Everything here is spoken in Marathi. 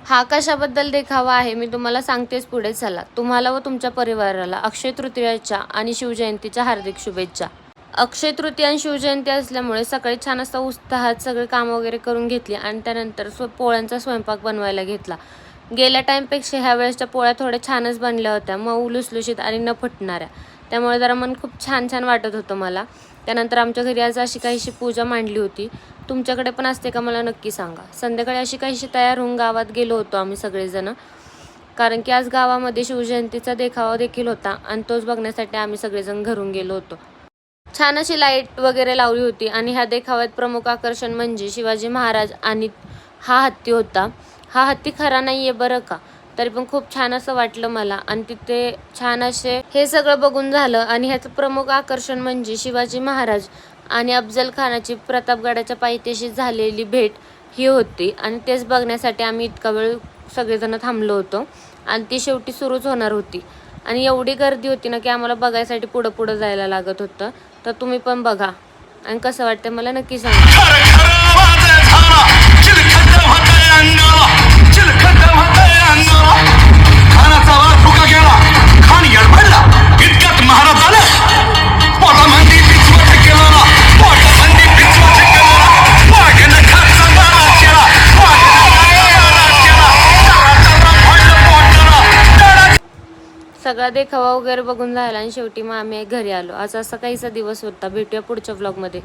हा कशाबद्दल देखावा आहे मी तुम्हाला सांगतेच पुढे. चला, तुम्हाला व तुमच्या परिवाराला अक्षय तृतीयेच्या आणि शिवजयंतीच्या हार्दिक शुभेच्छा. अक्षय तृतीया आणि शिवजयंती असल्यामुळे सकाळी छान असं उत्साहात सगळे कामं वगैरे करून घेतली आणि त्यानंतर पोळ्यांचा स्वयंपाक बनवायला घेतला. गेल्या टाईमपेक्षा ह्या वेळेसच्या पोळ्या थोड्या छानच बनल्या होत्या, मऊ लुसलुशीत आणि न फुटणाऱ्या. त्यामुळे जरा मन खूप छान छान वाटत होतं मला. त्यानंतर आमच्या घरी आज अशी काहीशी पूजा मांडली होती. तुमच्याकडे पण असते का मला नक्की सांगा. संध्याकाळी अशी काहीशी तयार होऊन गावात गेलो होतो आम्ही सगळेजण, कारण की आज गावामध्ये शिवजयंतीचा देखावा देखील होता आणि तोच बघण्यासाठी आम्ही सगळेजण घरून गेलो होतो. छान अशी लाईट वगैरे लावली होती आणि ह्या देखाव्यात प्रमुख आकर्षण म्हणजे शिवाजी महाराज आणि हा हत्ती होता. हा हत्ती खरा नाही आहे बरं का, तरी पण खूप छान असं वाटलं मला. आणि तिथे छान असे हे सगळं बघून झालं आणि ह्याचं प्रमुख आकर्षण म्हणजे शिवाजी महाराज आणि अफजल खानाची प्रतापगडाच्या पायथ्याशी झालेली भेट ही होती. आणि तेच बघण्यासाठी आम्ही इतका वेळ सगळेजण थांबलो होतो आणि ती शेवटी सुरूच होणार होती. आणि एवढी गर्दी होती ना की आम्हाला बघायसाठी पुढं पुढं जायला लागत होतं. तर तुम्ही पण बघा आणि कसं वाटतं मला नक्की सांगा. सगळा देखावा वगैरे बघून झाला आणि शेवटी मग आम्ही घरी आलो. आज असा काहीसा दिवस होता. भेटूया पुढच्या व्लॉगमध्ये.